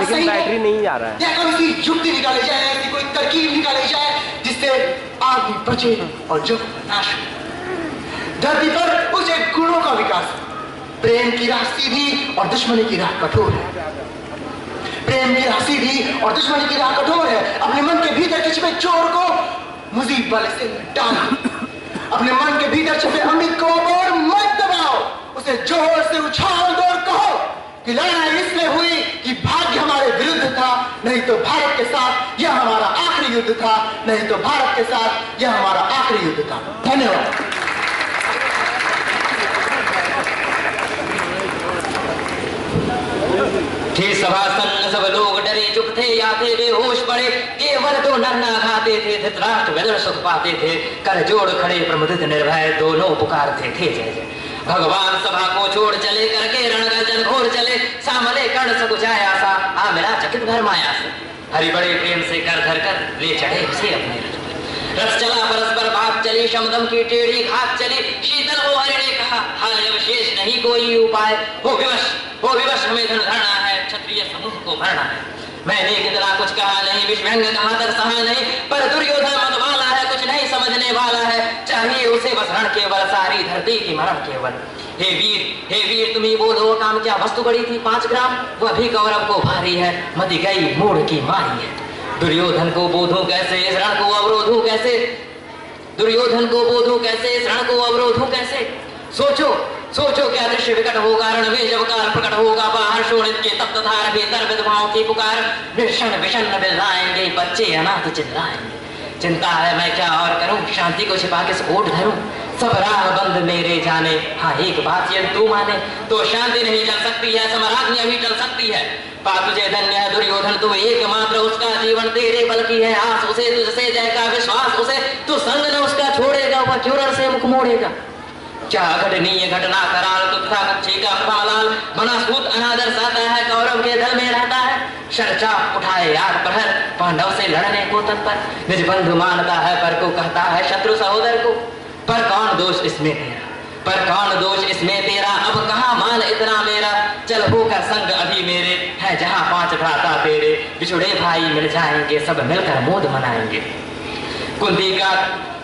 लेकिन बैटरी नहीं जा रहा है। या कोई सी युक्ति निकाली जाए, ऐसी कोई तरकीब निकाली जाए जिससे आदमी बचे और जग नाश हो। धरती पर उस एक गुणों का विकास। प्रेम की राह सीधी और दुश्मनी की राह कठोर है। प्रेम की राह सीधी और दुश्मनी की राह कठोर है। अपने मन के भीतर के छिपे चोर को मुजीब वाले से डालो। अपने मन के भीतर छिपे अम्मी को और मत दबाओ, उसे जोर से उछाल दो और कहो कि लड़ाई इसलिए हुई कि भाग्य हमारे विरुद्ध था, नहीं तो भारत के साथ यह हमारा आखिरी युद्ध था, नहीं तो भारत के साथ यह हमारा आखिरी युद्ध था। धन्यवाद। थे सभासन सब लोग डरे चुप थे या थे बेहोश पड़े, केवल दो नन्ना खाते थे, धृतराष्ट्र वेदर सुख पाते थे, कर जोड़ खड़े प्रमुदित निर्भय दोनों पुकारते थे जय जय। भगवान सभा को छोड़ चले करके रणगर्जन घोर चले, सामने कर्ण सकुचाया सा आ मिला चकित भरमाया से, हरि बड़े प्रेम से कर धर कर ले चढ़े उसे अपने रथ। रथ चला परस्पर बात चली, शमदम की टेढ़ी घात चली, शीतल वो हरि ने कहा हाय अब शेष नहीं कोई उपाय, हो विवश हमें धन धरना है, क्षत्रिय समूह को भरना है। मैंने कितना कुछ कहा नहीं, विषव्यंग कहा तक सहा नहीं, पर दुर्योधन मत वाला है, कुछ नहीं समझने वाला है, चाहिए उसे बस रण केवल, सारी धरती की मरण केवल। हे वीर तुम ही बोलो काम क्या वस्तु बड़ी थी 5 ग्राम, वह भी कौरव को भारी है, मति गई मूड की मारी है। दुर्योधन को बोधूं कैसे, इस रण को अवरोधूं कैसे, दुर्योधन को बोधूं कैसे, इस रण को अवरोधूं कैसे। सोचो क्या दृश्य विकट होगा, रण में जब काल प्रकट होगा, बाहर शोणित के तप्त धार भीतर विधवाओं की पुकार, विषण विषण बिललाएंगे बच्चे अनाथ चिल्लाएंगे। चिंता है मैं क्या और करूं, शांति को छिपा किस ओट धरूं, सब राह बंद मेरे जाने, हाँ एक बात ये तू माने, तो शांति नहीं चल सकती है, समराज्ञी अभी चल सकती है। पा तुझे धन्य है दुर्योधन तू एकमात्र, उसका जीवन तेरे बल की है आस, उसे तुझसे जय का विश्वास, उसे तू संग न उसका छोड़ेगा, वह क्यों रण से मुख मोड़ेगा। क्या घटनीय घटना कराल तुझा गुच्छे का प्रभालाल, बना सूत अनादर साता है, कौरव के दल में रहता है, शर्चा उठाए याद प्रहर, पांडव से लड़ने को तत्पर, निज बंधु मानता है पर को कहता है शत्रु सहोदर को, पर कौन दोष इसमें तेरा, पर कौन दोष इसमें तेरा, अब कहाँ मान इतना मेरा, चल होकर संग अभी मेरे, है जहाँ 5 भ्राता तेरे, बिछुड़े भाई मिल जाएंगे, सब मिलकर मोद मनाएंगे।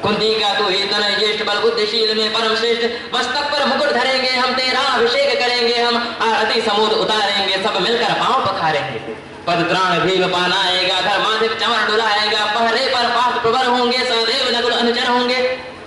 कुंती का तो ही तन ज्येष्ठ बल बुद्धिशील में परम श्रेष्ठ, मस्तक पर मुकुट धरेंगे हम, तेरा अभिषेक करेंगे हम, आरती समूद उतारेंगे, सब मिलकर पांव पखारेंगे। पद त्राण भीम पानाएगा, धर्माधिप चमर डुलाएगा, पहरे पर 5 प्रवर होंगे, सदैव नकुल अनुचर होंगे,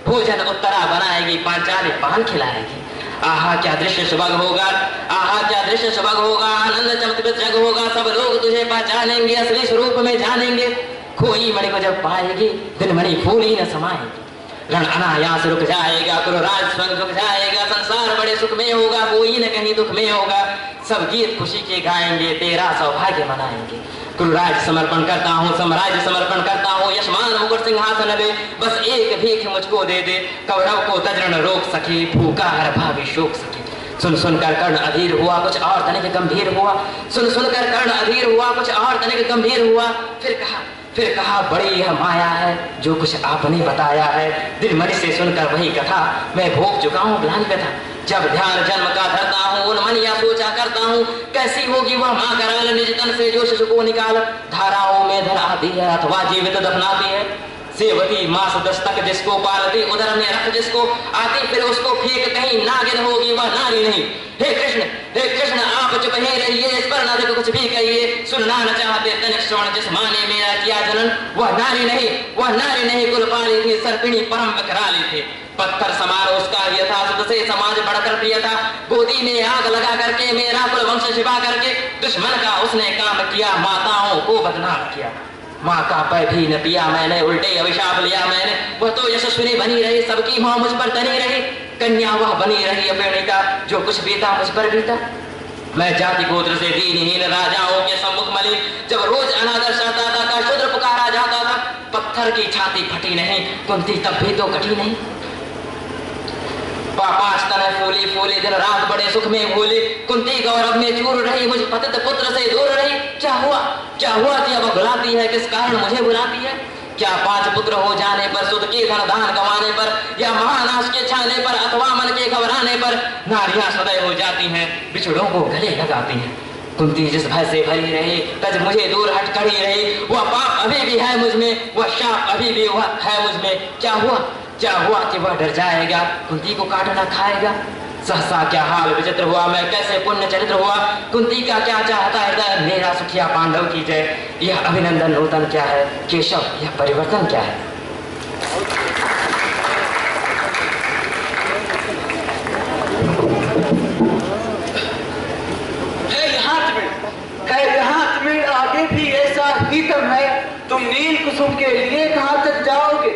भोजन उत्तरा बनाएगी, पांचाली पान खिलाएगी। आहा क्या दृश्य सुभग होगा, आहा क्या दृश्य सुभग होगा, आनंद चमत्कृत जग होगा, सब लोग तुझे पहचानेंगे, असली स्वरूप में जानेंगे। खोई मणि को जब पाएगी, दिन मणि फूल ही न समाएगी, रण अनायास रुक जाएगा, कुरुराज स्वयं झुक जाएगा, संसार बड़े सुख में होगा, कोई न कहीं दुख में होगा, सब गीत खुशी के गाएंगे, तेरा सौभाग्य मनाएंगे। कुरुराज समर्पण करता हूँ, साम्राज्य समर्पण करता हूँ, यशमान मुकुट सिंहासन दे, बस एक भीख मुझको दे दे, कौरव को तजरण रोक सके, भूखा हर भावी शोक सके। सुन सुनकर कर्ण अधीर हुआ, कुछ और तनिक गंभीर हुआ, सुन सुनकर कर्ण अधीर हुआ, कुछ और तनिक गंभीर हुआ, फिर कहा बड़ी यह माया है जो कुछ आपने बताया है, दिल मन से सुनकर वही कथा मैं भोग चुका हूँ ग्लानि व्यथा। जब ध्यान जन्म का धरता हूँ, उन मन या सोचा करता हूँ, कैसी होगी वह माँ कराल, निज तन से जो शिशु को निकाल, धाराओं में धर आती है अथवा जीवित दफनाती है। सेवती मास 10 तक जिसको पालती, उधर में रख जिसको आती, फिर उसको फेंक कहीं, नागिन होगी वह नारी नहीं। हे कृष्ण आप चुप ही रहिए, इस पर न कुछ भी कहिए, सुनना न चाहते तनिक श्रवण, जिस माँ ने मेरा किया जनन, वह नारी नहीं कुलपाली थी, सर्पिणी परम विकराली थी। पत्थर समान उसका यथा, सुध से समाज बढ़कर प्रिय था, गोदी में आग लगा करके मेरा कुल वंश छिपा करके, दुश्मन का उसने काम किया, माताओं को बदनाम किया। माँ का पैर भी न पिया मैंने, उल्टे अभिशाप लिया मैंने, वह तो यशस्विनी बनी रही, सबकी माँ मुझ पर तनी रही, कन्या वह बनी रही अपेणिका, जो कुछ बीता मुझ पर बीता। मैं जाति गोत्र से दीनहीन राजाओं के सम्मुख मलिन, जब रोज अनादर सहता था, का शूद्र पुकारा जाता था, पत्थर की छाती फटी नहीं, कुंती तब भी तो कटी नहीं। 5 तने फूली दिन रात बड़े सुख में भूली, कुंती गौरव में चूर रही, मुझ पतित पुत्र से दूर रही। क्या हुआ कि अब बुलाती है, किस कारण मुझे बुलाती है? क्या 5 पुत्र हो जाने पर, सुध की धन दान गंवाने पर, या महानाश के छाने पर, अथवा मन के घबराने पर, नारियां सदैव हो जाती हैं, बिछड़ों को गले लगाती हैं। कुंती जिस भय से भरी रही, तज मुझे दूर हट खड़ी रही। वह पाप अभी भी है मुझ में, वह शाप अभी भी वह है मुझ में। क्या हुआ कि वह डर जाएगा, कुंती को काटना खाएगा। सहसा क्या हाल विचित्र हुआ, मैं कैसे पुण्य चरित्र हुआ। कुंती का क्या चाहता हृदय, मेरा सुखिया पांडव की जय। यह अभिनंदन नूतन क्या है केशव, यह परिवर्तन क्या है। आगे भी ऐसा ही तम है। तुम नील कुसुम के लिए कहां तक जाओगे।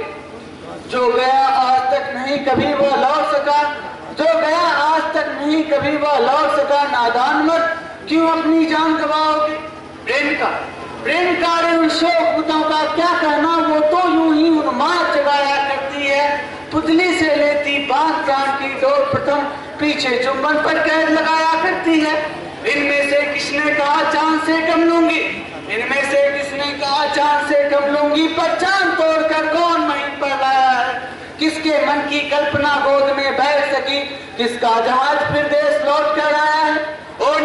जो गया आज तक नहीं कभी वह लौट सका, जो गया आज तक नहीं कभी वह लौट सका। नादान मत क्यों अपनी जान गवाओगे। प्रेम का उन शोकतों का क्या कहना, वो तो यूं ही उन्माद जगाया करती है। पुतली से लेती बात जान की डोर प्रथम, पीछे चुंबन पर कैद लगाया करती है। इनमें से किसने कहा चांद से कम लूंगी, इनमें से किसने कहा चांद से कम लूंगी। पर चांद तोड़कर कौन वहीं पर लाया है। किसके मन की कल्पना गोद में बैठ सकी, किसका जहाज फिर देश लौट कर आया है। ओ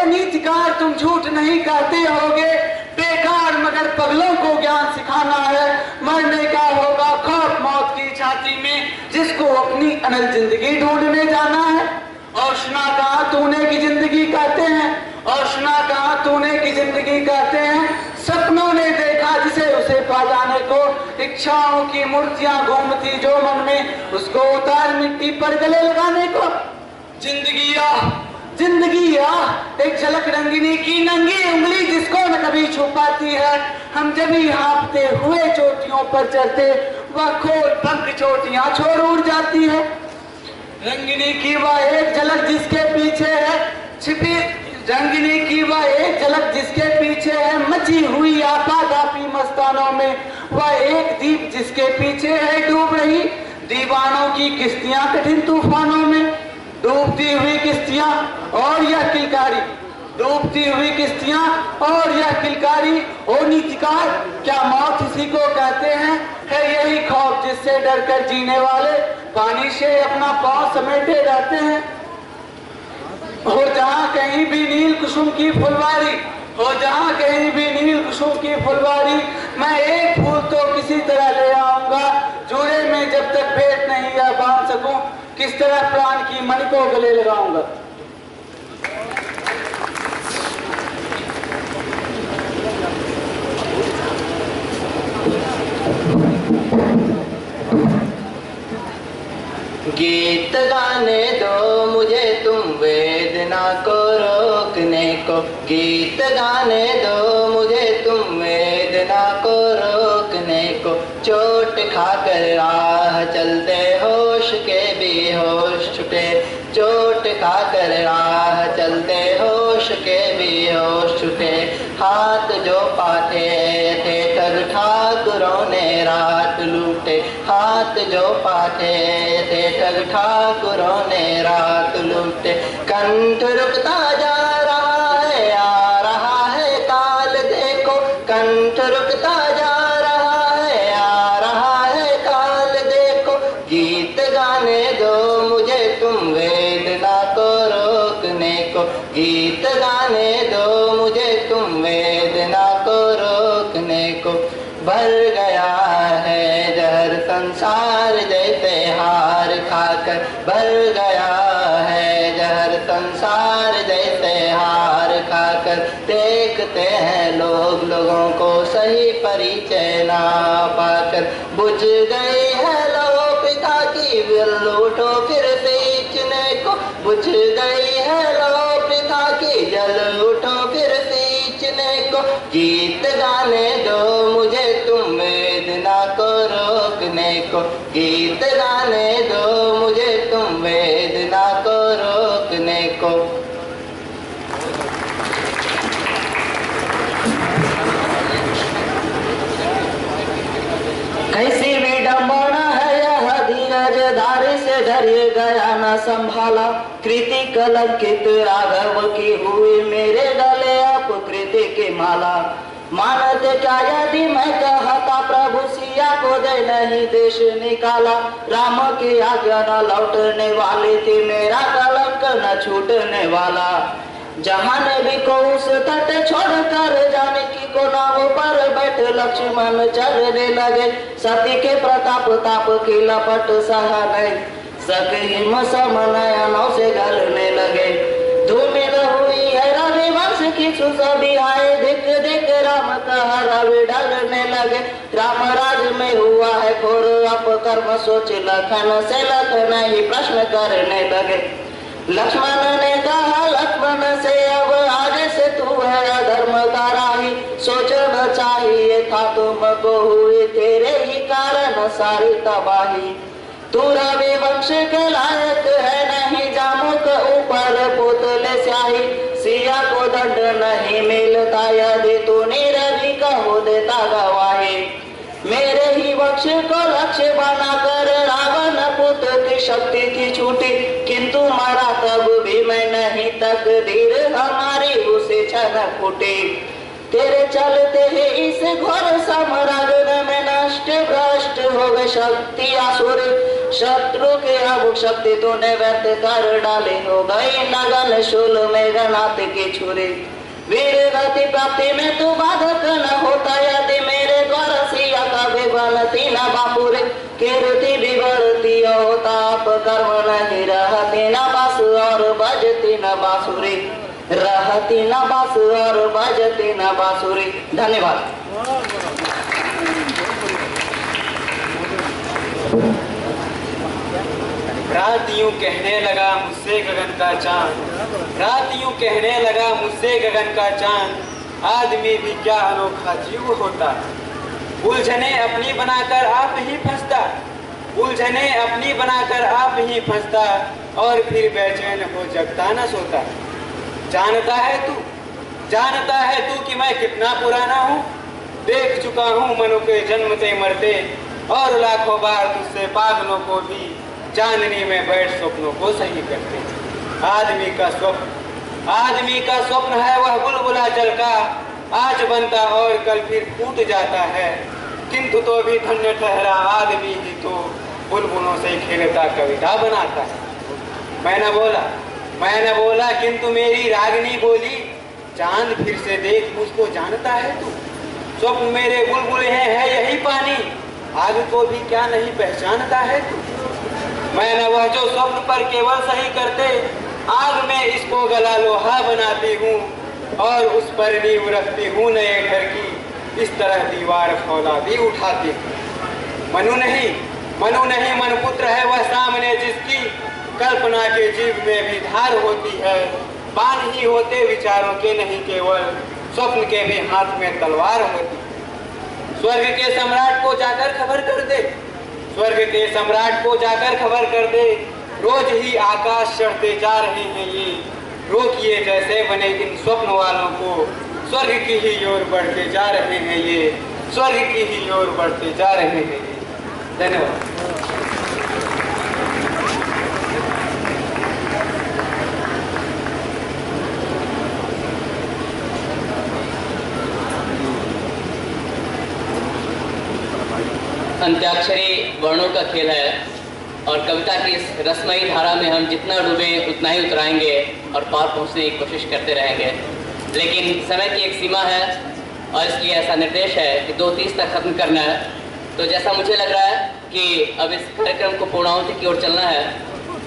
नीतिकार तुम झूठ नहीं कहते होगे। बेकार मगर पगलों को ज्ञान सिखाना है। मरने का होगा खौफ मौत की छाती में, जिसको अपनी अनल जिंदगी ढूंढने जाना है। और सुना कहा तूने की जिंदगी कहते हैं, और सुना कहा तूने की जिंदगी कहते हैं। सपनों ने देखा जिसे उसे पा जाने को, इच्छाओं की मूर्तियां घूमती जो मन में, उसको उतार मिट्टी पर गले लगाने को। जिंदगी एक झलक रंगिनी की नंगी उंगली, जिसको न कभी छुपाती है। हम जब ही हाँफते हुए चोटियों पर चढ़ते, वह खोल पंख चोटियां छोड़ उड़ जाती है। रंगिनी की वह एक झलक जिसके पीछे है छिपी, रंगिनी की वह एक झलक जिसके पीछे है मची हुई आपाधापी मस्तानों में। वह एक दीप जिसके पीछे है डूब रही दीवानों की किश्तियां कठिन तूफानों में। डूबती हुई किश्तियां और यह किलकारी, डूबती हुई किश्तियां और यह किलकारी। ओ नीतिकार क्या मौत इसी को कहते हैं। है यही खौफ जिससे डरकर जीने वाले पानी से अपना पांव समेटे रहते हैं। और जहां कहीं भी नील कुसुम की फुलवारी, और जहां कहीं भी नील कुसुम की फुलवारी, मैं एक फूल तो किसी तरह ले आऊंगा। जोड़े में जब तक भेंट नहीं या बांध सकूं, किस तरह प्राण की मणि को गले लगाऊंगा। गीत गाने दो मुझे तुम वेदना को रोकने को। गीत गाने दो मुझे तुम वेदना को रोकने को। चोट खाकर राह चलते होश के भी होश छुटे। चोट खाकर राह चलते होश के भी होश छुटे। हाथ जो पाते थे ठग ठाकुरों ने रात लूटे। हाथ जो पाते थे ठग ठाकुरों ने रात लूटे। कंठ रुकता जा रहा है, आ रहा है काल देखो। कंठ रुकता जा रहा है, आ रहा है काल देखो। गीत गाने दो मुझे तुम वेदना को रोकने को। गीत गाने दो मुझे तुम वेदना को रोकने को। भर गया है जहर संसार जैसे हार खाकर। भर गया है जहर संसार जैसे हार खाकर। देखते हैं लोग लोगों को सही परिचय ना पाकर। बुझ गई है लो पिता की विल उठो फिर सींचने को। बुझ गई है लो पिता की जल उठो फिर सींचने को। गीत गाने दो मुझे तुम वेदना को रोकने को। गीत गाने दो मुझे तुम वेदना को रोकने को। कैसी विडंबना है यह धीरज धारी से धैर्य गया न संभाला। कृति कलंकित राघव की हुई मेरे गले अपकृति की माला। मानते क्या यदि मैं कहता प्रभु सिया को दे नहीं देश निकाला। राम की आज्ञा न लौटने वाली थी, मेरा कलंक न छूटने वाला। जहाँ भी को उस तट छोड़कर जाने की को नाव पर बैठ लक्ष्मण चलने लगे। सती के प्रताप ताप की लपट सहा नहीं सके हिम समनयनों से गलने लगे। धूमिल हुई है रवि वंश की सभी आए दिख दिख राम का रवि डरने लगे। राम राज में हुआ है घोर अपकर्म सोच लखन से लखन ही प्रश्न करने लगे। लक्ष्मण ने कहा लक्ष्मण से अब आगे से तू है अधर्म का राही। सोचना चाहिए था तुमको हुई तेरे ही कारण सारी तबाही। तू रवि वंश के लायक है नहीं जामो के ऊपर पुतले स्याही। सिया को दंड नहीं मिलता यदि तूने रवि का हो देता गवाही। मेरे ही वंश को लक्ष्य बनाकर रावण पुत्र की शक्ति थी छूटी किंतु मरा तब भी मैं नहीं तकदीर हमारी उसे छन फूटी। तेरे चलते ही इस घोर साम्राज्य में नष्ट भ्रष्ट हो गए शक्ति आसुर। शत्रु के अब शक्ति तूने व्यर्थ कर डाली हो गई नगन शूल में गनात की छुरी। वीर गति प्राप्ति में तू बाधक न होता यदि मेरे द्वारा सिया का विबलती न बापुरे। कीर्ति बिगड़ती होता आप कर्म नहीं रहती न बास और बजती न बांसुरी। रहती न बास और बजती न बांसुरी। धन्यवाद। रात यूं कहने लगा मुझसे गगन का चांद। रात यूं कहने लगा मुझसे गगन का चांद। आदमी भी क्या अनोखा जीव होता। उलझने अपनी बनाकर आप ही फंसता। उलझने अपनी बनाकर आप ही फंसता और फिर बेचैन हो जगता न सोता। जानता है तू कि मैं कितना पुराना हूँ। देख चुका हूँ मनु के जन्मते मरते और लाखों बार तुझसे पागलों को भी चांदनी में बैठ स्वप्नों को सही करते। आदमी का स्वप्न है वह बुलबुला जल का। आज बनता और कल फिर फूट जाता है किंतु तो भी धन्य ठहरा आदमी ही तो बुलबुलों से खेलता कविता बनाता है। मैंने बोला किंतु मेरी रागिनी बोली चांद फिर से देख मुझको जानता है तू। स्वप्न मेरे बुलबुल है यही पानी आग को भी क्या नहीं पहचानता है तू। मैंने वह जो स्वप्न पर केवल सही करते आग में इसको गला लोहा बनाती हूँ और उस पर नींव रखती हूँ नए घर की। इस तरह दीवार फौलादी उठाती हूँ। मनु नहीं मनपुत्र है वह सामने जिसकी कल्पना के जीव में भी धार होती है। बाण ही होते विचारों के नहीं केवल स्वप्न के भी हाथ में तलवार होती। स्वर्ग के सम्राट को जाकर खबर कर दे। स्वर्ग के सम्राट को जाकर खबर कर दे। रोज ही आकाश चढ़ते जा रहे हैं ये। रोकिए जैसे बने इन स्वप्न वालों को। स्वर्ग की ही ओर बढ़ते जा रहे हैं ये। स्वर्ग की ही ओर बढ़ते जा रहे हैं ये। धन्यवाद। अंत्याक्षरी वर्णों का खेल है और कविता की इस रसमयी धारा में हम जितना डूबे उतना ही उतराएंगे और पार पहुंचने की कोशिश करते रहेंगे। लेकिन समय की एक सीमा है और इसलिए ऐसा निर्देश है कि 2:30 तक खत्म करना है। तो जैसा मुझे लग रहा है कि अब इस कार्यक्रम को पूर्णाहुति की ओर चलना है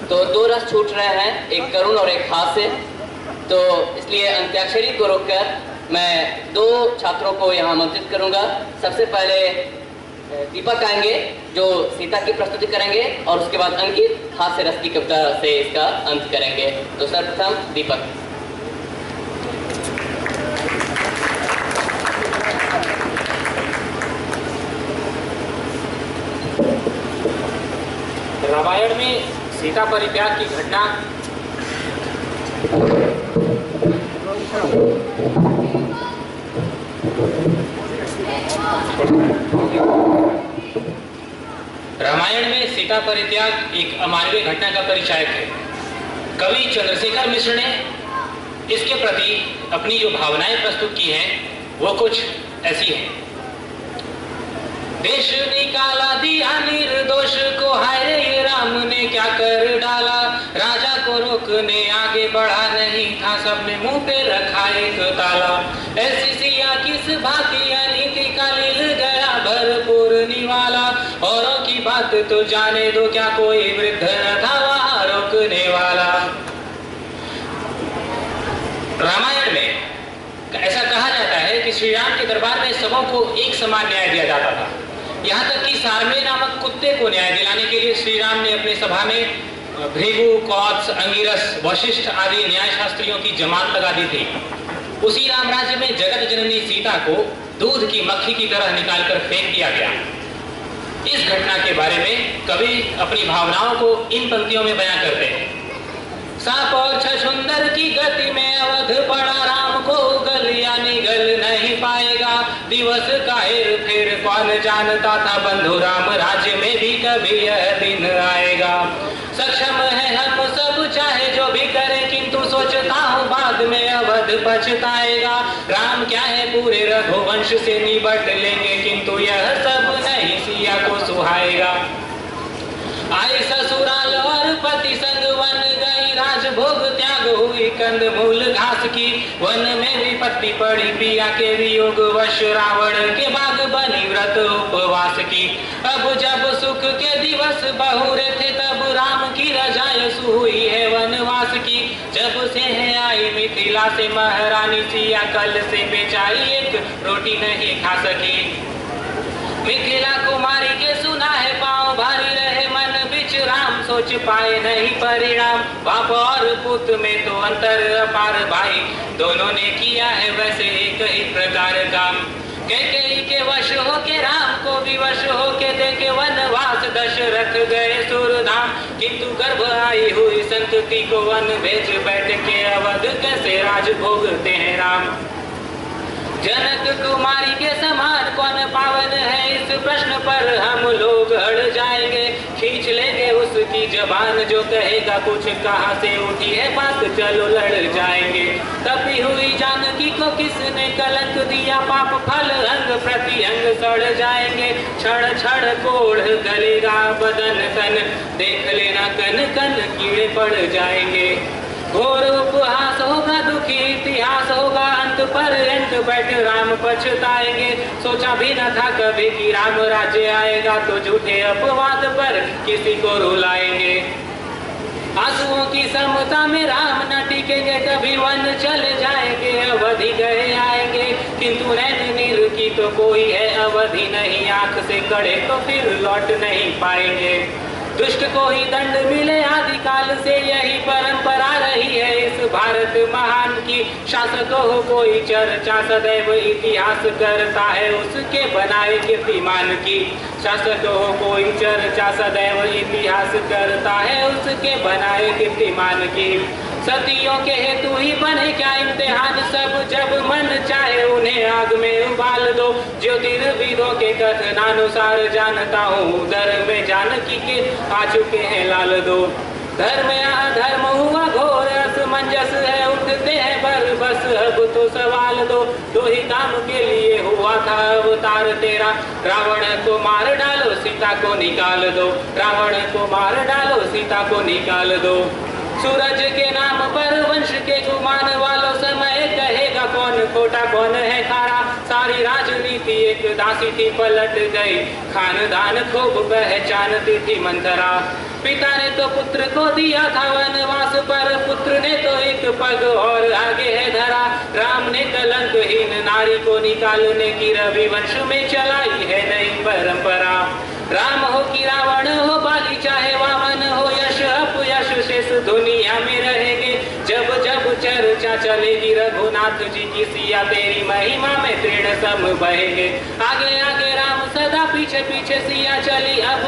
तो 2 रस छूट रहे हैं, एक करुण और एक हास्य। तो इसलिए अंत्याक्षरी को रोककर मैं 2 छात्रों को यहाँ आमंत्रित करूँगा। सबसे पहले दीपक आएंगे जो सीता की प्रस्तुति करेंगे और उसके बाद अंकित हास्य रस की कविता से इसका अंत करेंगे। तो सर्वप्रथम दीपक। रामायण में सीता परित्याग की घटना रामायण में सीता परित्याग एक अमानवीय घटना का परिचायक है। कवि चंद्रशेखर मिश्र ने इसके प्रति अपनी जो भावनाएं प्रस्तुत की हैं वो कुछ ऐसी हैं। देश निकाला दिया निर्दोष को, हाय रे ये राम ने क्या कर डाला। राजा को रोकने आगे बढ़ा नहीं था अपने मुंह पे रखा एक ताला। ऐसी सिया किस भांति अनीति का लील गया भरपूर निवाला। औरों की बात तो जाने दो, क्या कोई वृद्ध न था वहां रोकने वाला। रामायण में ऐसा कहा जाता है कि श्री राम के दरबार में सबों को एक समान न्याय दिया जाता था। यहाँ तक कि सारमेय नामक कुत्ते को न्याय दिलाने के लिए श्री राम ने अपनी सभा में भृगु, कौत्स, अंगिरस, वशिष्ठ आदि न्याय शास्त्रियों की जमात लगा दी थी। उसी राम राज्य में जगत जननी सीता को दूध की मक्खी की तरह निकालकर फेंक दिया गया। इस घटना के बारे में कवि अपनी भावनाओं को इन पंक्तियों में बयां करते हैं। सांप और छछुंदर की गति में अवध पड़ा, राम को गल या निगल नहीं पाएगा। दिवस का हेर फेर कौन जानता था, बंधु राम राज्य में भी कभी यह दिन आएगा। सक्षम है हम सब चाहे जो भी करें, किंतु सोचता हूँ बाद में अवध पछताएगा। राम क्या है पूरे रघुवंश से निबट लेंगे, किंतु यह सब नहीं सिया को सुहाएगा। आए ससुराल और पति संग वन गई, राजभोग त्याग हुई कंद मूल घास की। वन में विपत्ति पड़ी पिया के वियोग वश, रावण के बाग बनी व्रत उपवास की। अब जब सुख के दिवस बहुरे थे, तब राम की रजायसु हुई है वनवास की। जब से है आई मिथिला से महारानी, सिया कल से बेचाई एक रोटी नहीं खा सकी। मिथिला कुमारी के सुना है पाँव भारी रहे, मन बिच राम सोच पाए नहीं परिणाम। बाप और पुत में तो अंतर अपार भाई, दोनों ने किया है वैसे एक ही प्रकार काम। कैकेयी के वश हो के राम को भी वश हो के देखे वनवास, दशरथ गए सुरधाम। किंतु गर्भ आई हुई संतति को वन भेज बैठ के, अवध कैसे राज भोगते हैं राम। जनक कुमारी के समान कौन पावन है, इस प्रश्न पर हम लोग अड़ जाएंगे। खींच लेंगे उसकी जबान जो कहेगा कुछ, कहाँ से उठी है बात चलो लड़ जाएंगे। तपी हुई जानकी को किसने कलंक दिया, पाप फल अंग प्रति अंग सड़ जाएंगे। क्षण क्षण कोढ़ गलेगा बदन तन, देख लेना कन कन कीड़े पड़ जाएंगे। घोर उपहास होगा दुखी इतिहास होगा, अंत पर अंत बैठ राम पछताएंगे। सोचा भी न था कभी कि राम राज्य आएगा, तो झूठे अपवाद पर किसी को रुलाएंगे। आंसुओं की समता में राम न टिकेंगे, कभी वन चले जाएंगे अवधि गए आएंगे। किंतु नैन नीर की तो कोई है अवधि नहीं, आंख से कड़े तो फिर लौट नहीं पाएंगे। दुष्ट को ही दंड मिले आदिकाल से, यही परंपरा रही है इस भारत महान की। शासक हो कोई चर्चा सदैव इतिहास करता है उसके बनाए कीर्तिमान की। शासक हो कोई चर्चा सदैव इतिहास करता है उसके बनाए कीर्तिमान की। सतियों के हेतु ही बने क्या इम्तिहान, सब जब मन चाहे उन्हें आग में उबाल दो। ज्योतिर्विदों के कथनानुसार जानता हूँ दर में जानकी के आ चुके हैं लाल दो। धर्म या अधर्म हुआ घोर असमंजस है, उठते हैं बर बस अब तो सवाल दो ही काम के लिए हुआ था अवतार तेरा। रावण को मार डालो सीता को निकाल दो, रावण को मार डालो सीता को निकाल दो। सूरज के नाम पर वंश के गुमान वालों, समय कहेगा कौन खोटा कौन है खारा। सारी राजनीति एक दासी थी पलट गई, खानदान खूब पहचानती थी मंथरा। पिता ने तो पुत्र को दिया था वनवास पर, पुत्र ने तो एक पग और आगे है धरा। राम ने कलंकहीन नारी को निकालने की रविवंश में चलाई है नई परंपरा। राम हो कि रावण हो, बाली चाहे वामन हो, यश अपयश शेष दुनिया में रहेंगे। जब जब चर्चा चलेगी रघुनाथ जी की, सिया तेरी महिमा में तृण सम बहेंगे। आगे आगे राम सदा पीछे पीछे सिया चली, अब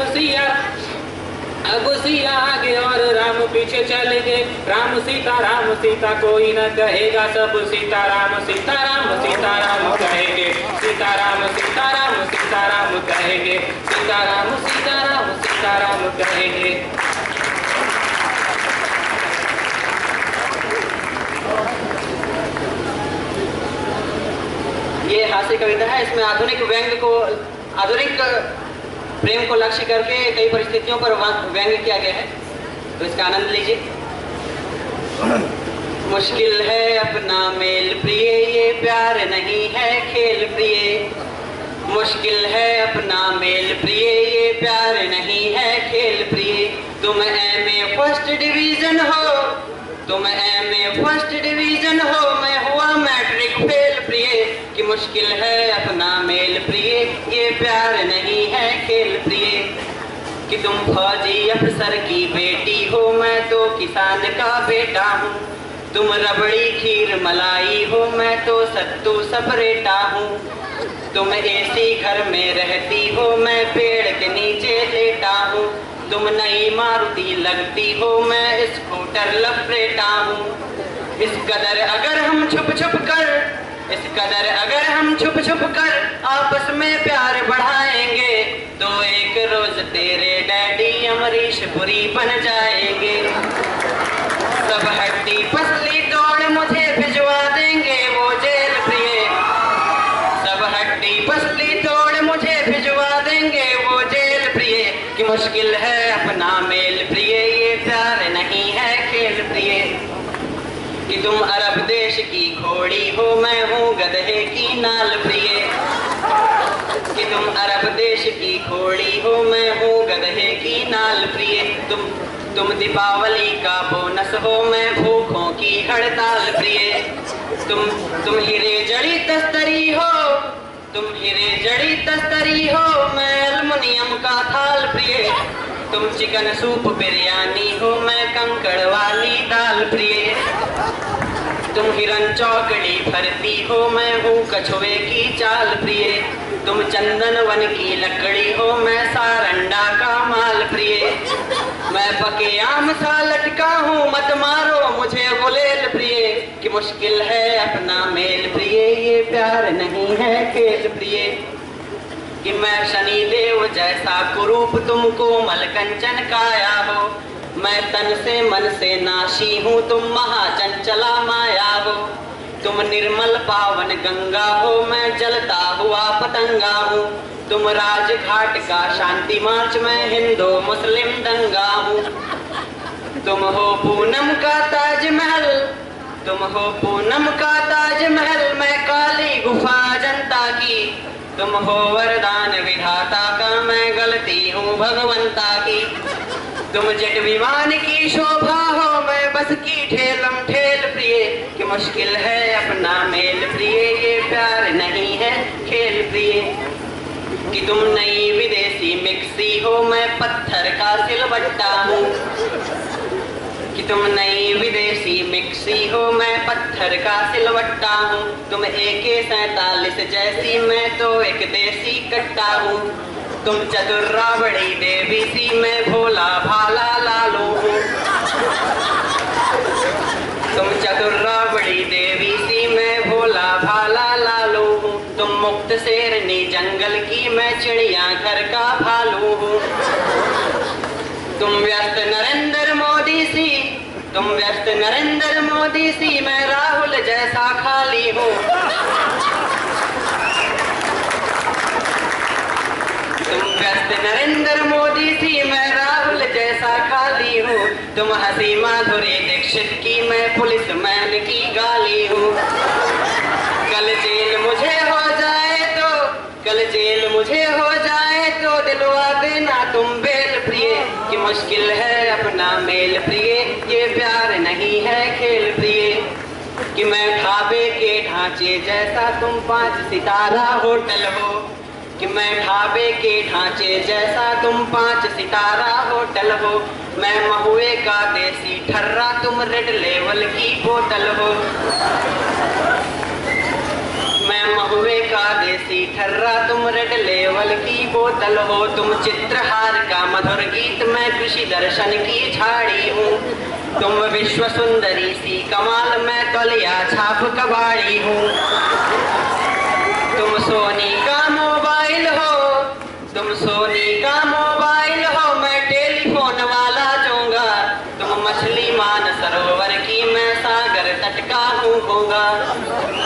सिया आगे और राम पीछे चलेंगे। राम सीता कोई न कहेगा, सब सीताराम सीताराम सीताराम कहेंगे। सीताराम सीताराम सीताराम कहेंगे, सीताराम सीताराम सीताराम कहेंगे। ये हास्य कविता है, इसमें आधुनिक व्यंग को, आधुनिक प्रेम को लक्ष्य करके कई परिस्थितियों पर व्यंग किया गया है, तो इसका आनंद लीजिए। मुश्किल है अपना मेल प्रिय, ये प्यार नहीं है खेल प्रिय। मुश्किल है अपना मेल प्रिय, ये प्यार नहीं है खेल प्रिय। तुम एमए फर्स्ट डिवीजन हो, तुम एमए फर्स्ट डिवीजन हो, मैं हुआ मैट्रिक फेल प्रिय। कि मुश्किल है अपना मेल प्रिय, ये प्यार नहीं है खेल प्रिय। कि तुम फौजी अफसर की बेटी हो, मैं तो किसान का बेटा हूँ। तुम रबड़ी खीर मलाई हो, मैं तो सत्तू सपरेटा हूँ। तुम एसी घर में रहती हो, मैं पेड़ के नीचे लेटा हूँ। तुम नई मारुति लगती हो, मैं स्कूटर लपरेटा हूँ। इस कदर अगर हम छुप छुप कर, इस कदर अगर हम छुप छुप कर आपस में प्यार बढ़ाएंगे, तो एक रोज तेरे डैडी अमरीश पुरी बन जाएंगे। सब हड्डी पसली तोड़ मुझे भिजवा देंगे वो जेल प्रिय। सब हड्डी पसली तोड़ मुझे भिजवा देंगे वो जेल प्रिय। कि मुश्किल है अपना मेल प्रिय, ये प्यार नहीं है खेल प्रिय। कि तुम अरब देश की घोड़ी हो, मैं हूँ गधे की नाल प्रिय। कि तुम अरब देश की घोड़ी हो, मैं हूँ गधे की नाल प्रिय। तुम दीपावली का बोनस हो, मैं भूखों की हड़ताल प्रिय। तुम हीरे जड़ी तस्तरी हो, तुम हीरे जड़ी तस्तरी हो, मैं एल्युमिनियम का थाल प्रिय। तुम चिकन सूप बिरयानी हो, मैं कंकड़ वाली दाल प्रिय। तुम हिरन चौकड़ी भरती हो, मैं हूँ कछुए की चाल प्रिय। तुम चंदन वन की लकड़ी हो, मैं सारंडा का माल प्रिय। मैं पके आम सा लटका हूँ, मत मारो मुझे गुलेल प्रिय। कि मुश्किल है अपना मेल प्रिय, ये प्यार नहीं है खेल प्रिय। कि मैं शनिदेव जैसा कुरूप, तुमको मलकंचन काया हो। मैं तन से मन से नाशी हूँ, तुम महाचंचला माया हो। तुम निर्मल पावन गंगा हो, मैं जलता हुआ पतंगा हूँ। तुम राजघाट का शांति मार्च, मैं हिंदू मुस्लिम दंगा हूँ। तुम हो पूनम का ताजमहल, तुम हो पूनम का ताजमहल, मैं काली गुफा जनता की। तुम हो वरदान विधाता का, मैं गलती हूँ भगवंता की। तुम जेट विमान की शोभा हो, मैं बस की ठेलम ठेल प्रिय। कि मुश्किल है अपना मेल प्रिय, ये प्यार नहीं है खेल प्रिय। कि तुम नई विदेशी मिक्सी हो, मैं पत्थर का सिलवट्टा हूँ। कि तुम नई विदेशी मिक्सी हो, मैं पत्थर का सिलवट्टा हूँ। तुम AK-47 जैसी, मैं तो एक देसी कट्टा हूँ। तुम चतुर रावड़ी देवी सी, मैं भोला भाला लालू हूँ। तुम चतुर रावड़ी देवी सी, मैं भोला भाला लालू हूँ। तुम मुक्त शेरनी जंगल की, मैं चिड़िया घर का भालू हूँ। तुम व्यस्त नरेंद्र मोदी सी, तुम व्यस्त नरेंद्र मोदी सी, मैं राहुल जैसा खाली हूँ। तुम व्यस्त नरेंद्र मोदी सी, मैं राहुल जैसा खाली हूँ। तुम हंसी माधुरी दीक्षित की, मैं पुलिस मैन की गाली हूँ। कल जेल मुझे हो जाए तो, कल जेल मुझे हो जाए तो दिलवा देना तुम बेल प्रिय। कि मुश्किल है अपना मेल प्रिय, ये प्यार नहीं है खेल प्रिय। कि मैं ढाबे के ढांचे जैसा, तुम 5 सितारा होटल हो। कि मैं ढाबे के ढांचे जैसा, तुम 5 सितारा होटल हो। मैं महुए का देसी ठर्रा, तुम रेड लेवल की बोतल हो। मैं महुए का देसी ठर्रा, तुम रेड लेवल की बोतल हो। तुम चित्रहार का मधुर गीत, मैं कृषि दर्शन की झाड़ी हूँ। तुम विश्व सुंदरी सी कमाल, मैं तौलिया छाप कबाड़ी हूँ। तुम सोनी का मोबाइल हो, तुम सोनी का मोबाइल हो, मैं टेलीफोन वाला दूंगा। तुम मछली मान सरोवर की, मैं सागर तट का हूँगा।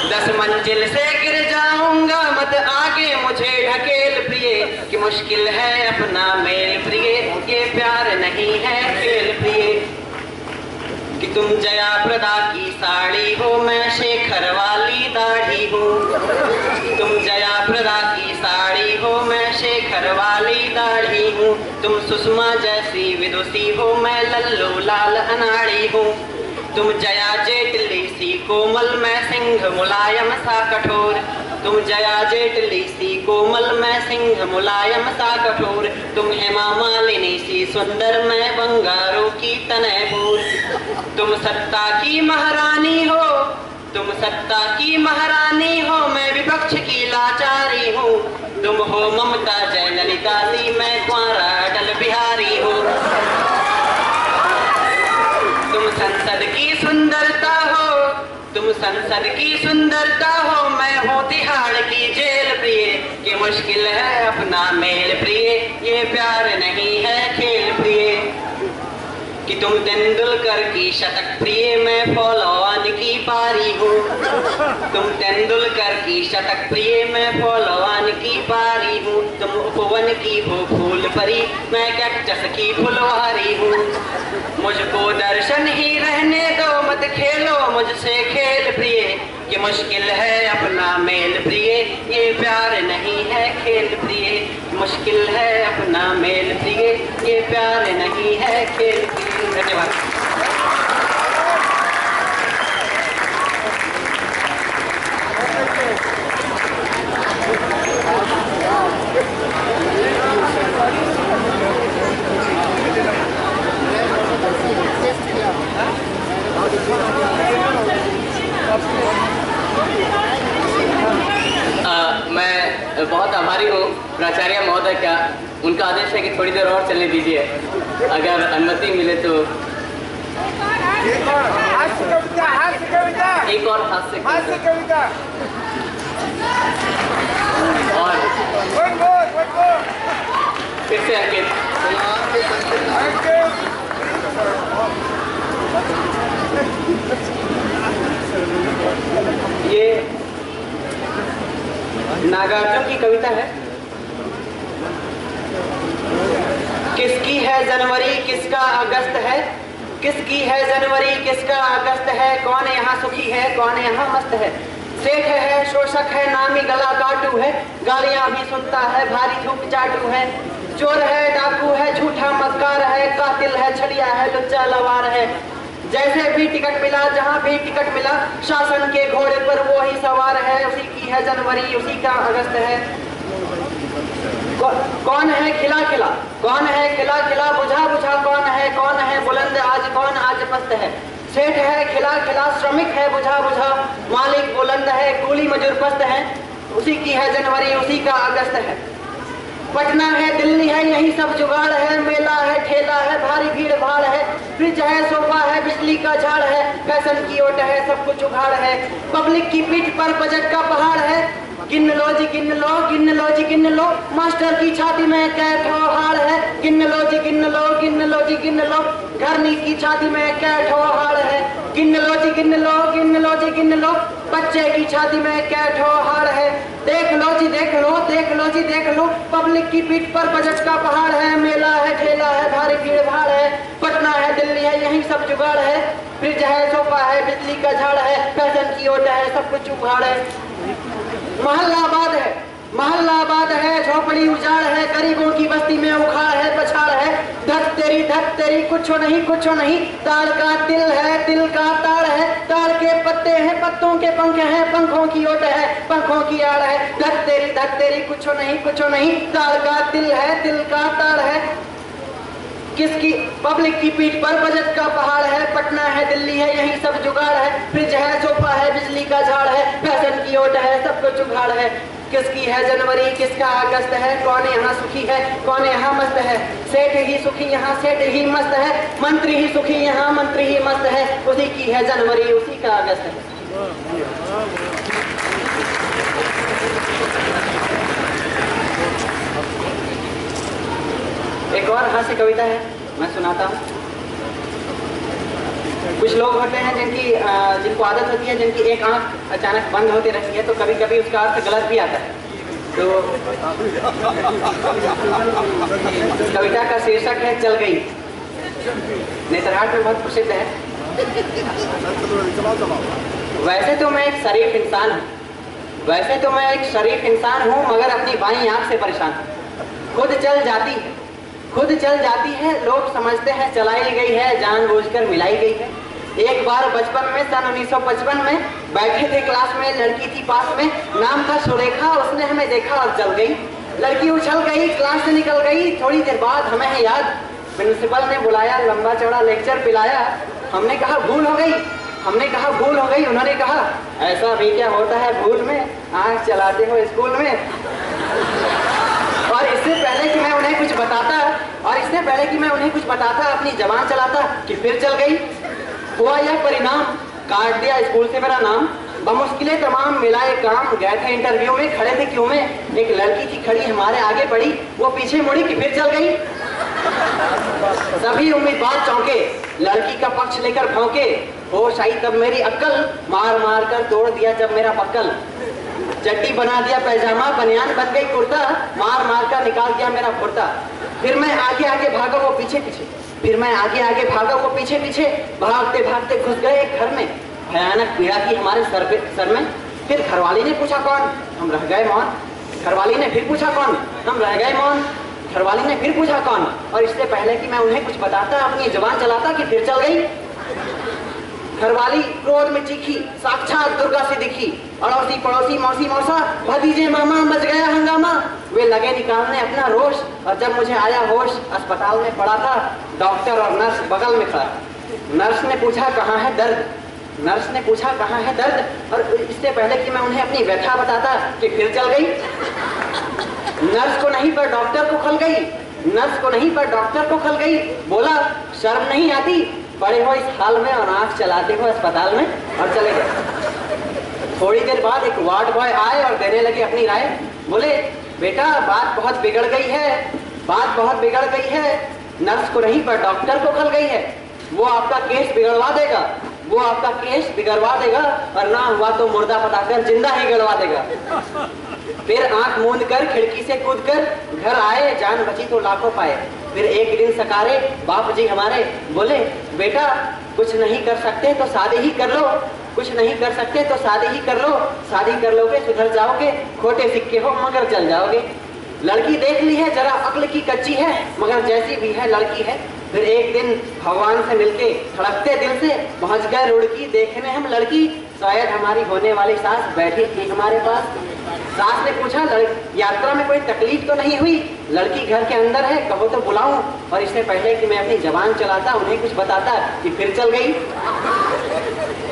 10 मंजिल से गिर जाऊंगा, मत आगे मुझे ढकेल प्रिय। कि मुश्किल है अपना मेल प्रिय, ये प्यार नहीं है खेल प्रिय। कि तुम जया प्रदा की साड़ी हो, मैं शेखर वाली दाढ़ी हूँ। तुम जया प्रदा की साड़ी हो, मैं शेखर वाली दाढ़ी हूँ। तुम सुषमा जैसी विदुषी हो, मैं लल्लू लाल अनाड़ी हूँ। तुम जया जेटली सी कोमल, मैं सिंह मुलायम सा कठोर। तुम जया जेटली सी कोमल, मैं सिंह मुलायम सा कठोर। तुम हेमा मालिनी सी सुंदर, मैं बंगारों की तनहबूर। तुम सत्ता की महारानी हो, तुम सत्ता की महारानी हो, मैं विपक्ष की लाचारी हूँ। तुम हो ममता जयललिता सी, मैं कुंवरा अटल बिहारी हूँ। तुम संसद की सुंदरता हो, तुम संसद की सुंदरता हो, मैं हूँ तिहाड़ की जेल प्रिय। कि मुश्किल है अपना मेल प्रिय, ये प्यार नहीं है खेल प्रिय। कि तुम तेंदुलकर की शतक प्रिय, मैं फॉलो ऑन की पारी हूँ। तुम तेंदुलकर की शतक प्रिय, मैं फॉलो ऑन की पारी हूँ। तुम उपवन की हो फूल परी, मैं कैक्टस की फुलवारी हूँ। मुझको दर्शन ही रहने दो, मत खेलो मुझसे खेल प्रिय। कि मुश्किल है अपना मेल प्रिय, ये प्यार नहीं है खेल प्रिय। मुश्किल है अपना मेल प्रिय, ये प्यार नहीं है खेल प्रिय। धन्यवाद। मैं बहुत आभारी हूँ प्राचार्य महोदय का। उनका आदेश है कि थोड़ी देर और चलने दीजिए, अगर अनुमति मिले तो। एक और हास्य कविता और फिर से अंकित। ये नागार्जुन की कविता है। किसकी है जनवरी किसका अगस्त है, किसकी है जनवरी किसका अगस्त है। कौन यहाँ सुखी है कौन यहाँ मस्त है। सेठ है शोषक है नामी गला काटू है, गालियां भी सुनता है भारी धूप चाटू है। चोर है डाकू है झूठा मक्कार है, कातिल है छलिया है लुच्चा लवार है। जैसे भी टिकट मिला जहाँ भी टिकट मिला, शासन के घोड़े पर वो ही सवार है। उसी की है जनवरी उसी का अगस्त है। कौन है खिला खिला कौन है खिला खिला, बुझा बुझा कौन है बुलंद आज कौन आज पस्त है। सेठ है खिला खिला श्रमिक है बुझा बुझा, मालिक बुलंद है कूली मजदूर पस्त है। उसी की है जनवरी उसी का अगस्त है। पटना है दिल्ली है यही सब जुगाड़ है, मेला है ठेला है भारी भीड़ भाड़ है। फ्रिज है सोफा है बिजली का झाड़ है, फैशन की ओट है सब कुछ उघाड़ है। पब्लिक की पीठ पर बजट का पहाड़ है, गिन लो जी गिन लो गिन लो जी गिन लो। मास्टर की छाती में कैट हाड़ है, गिन लो जी गिन लो गिन लो जी गिन लो। घरनी की छाती में कैट हाड़ है, गिन लो जी गिन लो गिन लो जी गिन लो। बच्चे की छाती में कैट हाड़ है, देख लो जी देख लो देख लो जी देख लो। पब्लिक की पीठ पर बजट का पहाड़ है, मेला है ठेला है भारी भीड़ भाड़ है। पटना है दिल्ली है यही सब जुगाड़ है, फ्रिज है सोफा है बिजली का झाड़ है। फैशन की ओट है सब कुछ उघाड़ है। महल्लाबाद है झोपड़ी उजाड़ है, गरीबों की बस्ती में उखाड़ है पछाड़ है। धक तेरी कुछो नहीं, ताड़ का तिल का ताड़ है। ताड़ के पत्ते हैं पत्तों के पंख हैं, पंखों की ओट है पंखों की आड़ है। धक तेरी कुछो नहीं, ताड़ का तिल का ताड़ है। किसकी पब्लिक की पीठ पर बजट का पहाड़ है, पटना है दिल्ली है यही सब जुगाड़ है। फ्रिज है सोफा है बिजली का झाड़ है, फैशन की ओट है सब कुछ उघाड़ है। किसकी है जनवरी किसका अगस्त है, कौन यहाँ सुखी है कौन यहाँ मस्त है। सेठ ही सुखी यहाँ सेठ ही मस्त है, मंत्री ही सुखी यहाँ मंत्री ही मस्त है। उसी की है जनवरी उसी का अगस्त है। एक और हास्य कविता है मैं सुनाता हूँ। कुछ लोग होते हैं जिनको आदत होती है, जिनकी एक आंख अचानक बंद होती रहती है, तो कभी कभी उसका अर्थ गलत भी आता है। तो कविता का शीर्षक है चल गई। नेतरहाट में बहुत प्रसिद्ध है। वैसे तो मैं एक शरीफ इंसान हूँ, वैसे तो मैं एक शरीफ इंसान हूँ, मगर अपनी बाईं आंख से परेशान हूँ। खुद चल जाती है, खुद चल जाती है, लोग समझते हैं चलाई गई है, जानबूझकर मिलाई गई है। एक बार बचपन में सन 1955 में बैठे थे क्लास में, लड़की थी पास में, नाम था सुरेखा। उसने हमें देखा और चल गई। लड़की उछल गई, क्लास से निकल गई। थोड़ी देर बाद हमें है याद, प्रिंसिपल ने बुलाया, लंबा चौड़ा लेक्चर पिलाया। हमने कहा भूल हो गई, हमने कहा भूल हो गई। उन्होंने कहा ऐसा भी क्या होता है भूल में, आंख चलाते हो स्कूल में। और इससे पहले कि मैं उन्हें कुछ बताता, अपनी जबान चलाता कि फिर चल गई। हुआ यह परिणाम, काट दिया स्कूल से मेरा नाम। बमुश्किलें तमाम मिलाए काम, गए थे इंटरव्यू में, खड़े थे क्यों में। एक लड़की थी खड़ी हमारे आगे बढ़ी, वो पीछे मुड़ी कि फिर चल गई। सभी उम्मीदवार चौंके, लड़की का पक्ष लेकर भौंके। होश आई तब मेरी अक्ल, मार मार कर तोड़ दिया जब मेरा पक्कल। चड्डी बना दिया पैजामा, बनियान बन गई कुर्ता, मार मार कर निकाल दिया मेरा कुर्ता। फिर मैं आगे आगे भागा, वो पीछे पीछे, फिर मैं आगे आगे भागा, वो पीछे पीछे। भागते भागते घुस गए एक घर में, भयानक पीड़ा थी हमारे सर में। फिर घरवाली ने पूछा कौन, हम रह गए मौन। घरवाली ने फिर पूछा कौन, हम रह गए मौन। घरवाली ने फिर पूछा कौन, और इससे पहले कि मैं उन्हें कुछ बताता, अपनी जुबान चलाता कि फिर चल गई। घरवाली क्रोध में चीखी, साक्षात दुर्गा से दिखी। अड़ोसी पड़ोसी मौसी मौसा भतीजे मामा, मच गया हंगामा। वे लगे निकालने अपना रोष, और जब मुझे आया होश, अस्पताल में पड़ा था, डॉक्टर और नर्स बगल में खड़ा। नर्स ने पूछा कहाँ है दर्द, नर्स ने पूछा कहाँ है दर्द। और इससे पहले कि मैं उन्हें अपनी व्यथा बताता कि फिर चल गई। नर्स को नहीं पर डॉक्टर को खल गई, नर्स को नहीं पर डॉक्टर को खल गई। बोला शर्म नहीं आती, पड़े हो इस हाल में और आंख चलाते हो अस्पताल में, और चले गए। थोड़ी देर बाद एक वार्ड बॉय आए और देने लगे अपनी राय। बोले बेटा बात बहुत बिगड़ गई है, बात बहुत बिगड़ गई है। नर्स को नहीं पर डॉक्टर को खल गई है। वो आपका केस बिगड़वा देगा, वो आपका केस बिगड़वा देगा, और ना हुआ तो मुर्दा पटाकर जिंदा ही गड़वा देगा। फिर आंख मूंद कर खिड़की से कूद कर घर आए, जान बची तो लाखों पाए। फिर एक दिन सकारे बाप जी हमारे बोले बेटा कुछ नहीं कर सकते तो शादी ही कर लो, कुछ नहीं कर सकते तो शादी ही कर लो। शादी कर लोगे सुधर जाओगे, खोटे सिक्के हो मगर चल जाओगे। लड़की देख ली है जरा अक्ल की कच्ची है, मगर जैसी भी है लड़की है। फिर एक दिन भगवान से मिलके धड़कते दिल से पहुंच गए रुड़की देखने हम लड़की। शायद हमारी होने वाली सास बैठी थी हमारे पास। सास ने पूछा यात्रा में कोई तकलीफ तो नहीं हुई, लड़की घर के अंदर है, कहो तो बुलाऊं। और इससे पहले कि मैं अपनी जबान चलाता उन्हें कुछ बताता कि फिर चल गई।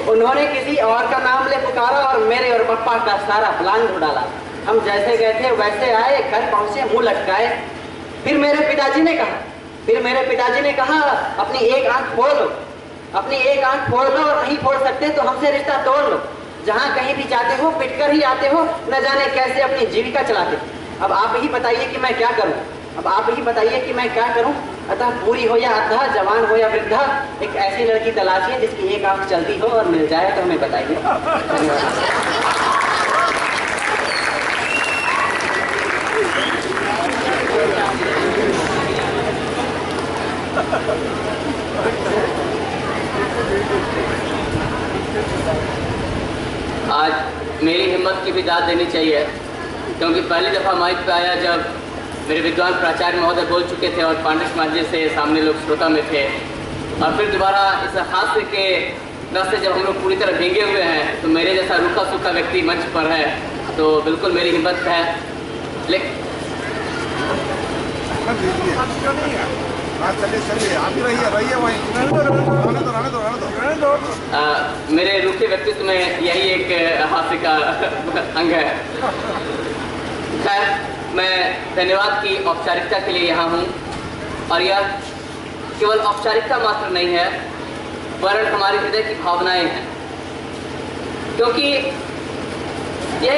उन्होंने किसी और का नाम ले पुकारा और मेरे और पप्पा का सारा प्लान डाला। हम जैसे गए थे वैसे आए, घर पहुंचे मुंह लटकाए। फिर मेरे पिताजी ने कहा अपनी एक आंख फोड़ लो, अपनी एक आंख फोड़ लो, और नहीं फोड़ सकते तो हमसे रिश्ता तोड़ लो। जहाँ कहीं भी जाते हो पिटकर ही आते हो, न जाने कैसे अपनी जीविका चलाते। अब आप ही बताइए कि मैं क्या करूं, अब आप ही बताइए कि मैं क्या करूं। अतः पूरी हो या अतः, जवान हो या वृद्धा, एक ऐसी लड़की तलाशिए जिसकी एक आंख चलती हो, और मिल जाए तो हमें बताइए। धन्यवाद। आज मेरी हिम्मत की भी दाद देनी चाहिए, क्योंकि पहली दफ़ा माइक पे आया जब मेरे विद्वान प्राचार्य महोदय बोल चुके थे और पांडे समाज से सामने लोग श्रोता में थे, और फिर दोबारा इस हादसे के रस से जब हम लोग पूरी तरह भीगे हुए हैं, तो मेरे जैसा रूखा सूखा व्यक्ति मंच पर है, तो बिल्कुल मेरी हिम्मत है। लेकिन मेरे रूखे व्यक्तित्व में यही एक हास्य का अंग है। खैर, मैं धन्यवाद की औपचारिकता के लिए यहाँ हूँ, और यह केवल औपचारिकता मात्र नहीं है, वरन हमारे हृदय की भावनाएं हैं। क्योंकि यह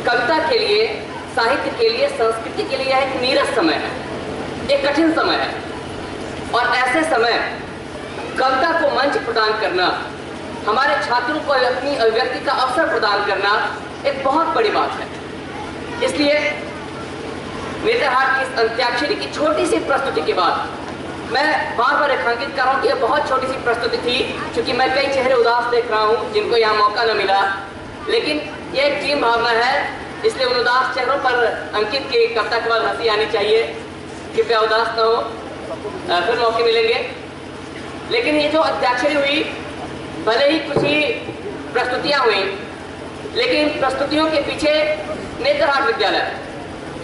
कविता के लिए, साहित्य के लिए, संस्कृति के लिए एक नीरस समय है, एक कठिन समय है, और ऐसे समय कविता को मंच प्रदान करना, हमारे छात्रों को अपनी अभिव्यक्ति का अवसर प्रदान करना एक बहुत बड़ी बात है। इसलिए नेतरहाट की इस अंत्याक्षरी की छोटी सी प्रस्तुति के बाद मैं बार बार रेखांकित कर रहा हूँ कि यह बहुत छोटी सी प्रस्तुति थी, क्योंकि मैं कई चेहरे उदास देख रहा हूँ जिनको यहाँ मौका न मिला, लेकिन ये एक टीम भावना है, इसलिए उन उदास चेहरों पर अंकित की कविता के बाद हंसी आनी चाहिए। कृपया उदास न हो, फिर मौके मिलेंगे। लेकिन ये जो अंत्याक्षरी हुई, भले ही कुछ ही प्रस्तुतियाँ हुई, लेकिन प्रस्तुतियों के पीछे नेत्रहाट विद्यालय,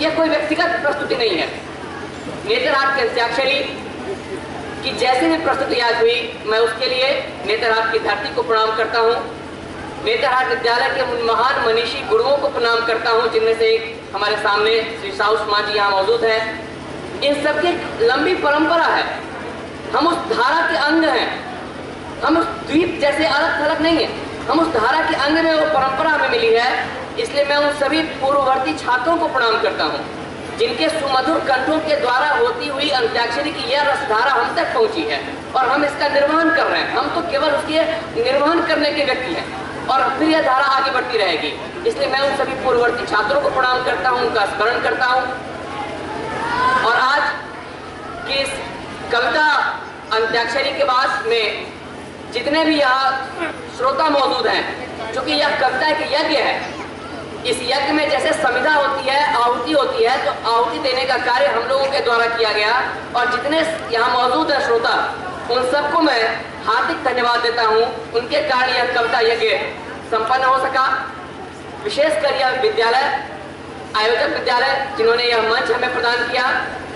यह कोई व्यक्तिगत प्रस्तुति नहीं है। नेत्रहाट के अंत्याक्षरी की जैसे भी प्रस्तुति आज हुई, मैं उसके लिए नेत्रहाट की धरती को प्रणाम करता हूँ, नेत्रहाट विद्यालय के उन महान मनीषी गुरुओं को प्रणाम करता हूँ, जिनमें से एक हमारे सामने श्री साहू समाज जी यहाँ मौजूद है। इन सबकी लंबी परंपरा है, हम उस धारा के अंग हैं, हम उस द्वीप जैसे अलग थलग नहीं है, हम उस धारा के अंग में वो परंपरा हमें मिली है। इसलिए मैं उन सभी पूर्ववर्ती छात्रों को प्रणाम करता हूँ, जिनके सुमधुर कंठों के द्वारा होती हुई अंत्याक्षरी की यह रसधारा हम तक पहुंची है और हम इसका निर्वहन कर रहे हैं। हम तो केवल उसके निर्वहन करने के व्यक्ति हैं और फिर यह धारा आगे बढ़ती रहेगी। इसलिए मैं उन सभी पूर्ववर्ती छात्रों को प्रणाम करता हूं, उनका स्मरण करता हूं। और आज की इस कविता अंत्याक्षरी के बाद में जितने भी यहाँ श्रोता मौजूद हैं, क्योंकि यह कविता एक यज्ञ है, इस यज्ञ में जैसे समिधा होती है, आहुति होती है, तो आहुति देने का कार्य हम लोगों के द्वारा किया गया। और जितने यहाँ मौजूद हैं श्रोता, उन सबको मैं हार्दिक धन्यवाद देता हूँ। उनके कारण यह कविता यज्ञ संपन्न हो सका। विशेषकर यह विद्यालय, आयोजक विद्यालय, जिन्होंने यह मंच हमें प्रदान किया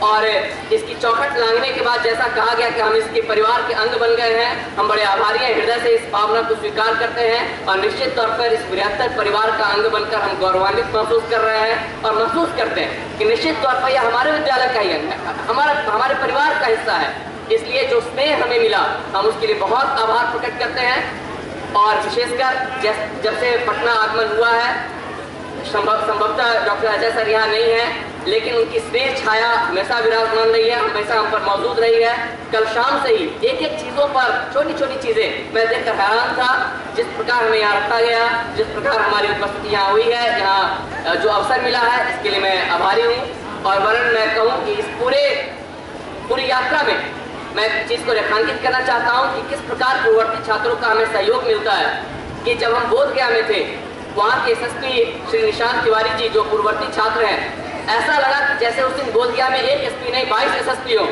और इसकी चौखट लांघने के बाद जैसा कहा गया कि हम इसके परिवार के अंग बन गए हैं, हम बड़े आभारी हैं, हृदय से इस भावना को स्वीकार करते हैं और निश्चित तौर पर इस बृहत्तर परिवार का अंग बनकर हम गौरवान्वित महसूस कर रहे हैं और महसूस करते हैं कि निश्चित तौर पर यह हमारे विद्यालय का ही अंग है, हमारे परिवार का हिस्सा है। इसलिए जो स्नेह हमें मिला, हम उसके लिए बहुत आभार प्रकट करते हैं। और विशेषकर जब से पटना आगमन हुआ है, संभवतः डॉक्टर अजय सर यहाँ नहीं है, लेकिन उनकी स्नेह छाया हमेशा विराजमान रही है, हमेशा हम पर मौजूद रही है। कल शाम से ही एक एक चीज़ों पर, छोटी छोटी चीज़ें मैं देखकर हैरान था, जिस प्रकार हमें यहाँ रखा गया, जिस प्रकार हमारी उपस्थिति यहाँ हुई है, यहाँ जो अवसर मिला है, इसके लिए मैं आभारी हूँ। और वरन मैं कहूँ कि इस पूरी यात्रा में मैं एक चीज़ को रेखांकित करना चाहता हूँ कि किस प्रकार पूर्ववर्ती छात्रों का हमें सहयोग मिलता है। कि जब हम बोधगया में थे, वहाँ के एसएसपी श्री निशांत तिवारी जी जो पूर्ववर्ती छात्र हैं, ऐसा लगा कि जैसे उस दिन बोधगया में एक एसपी नहीं 22 एसएसपी हो,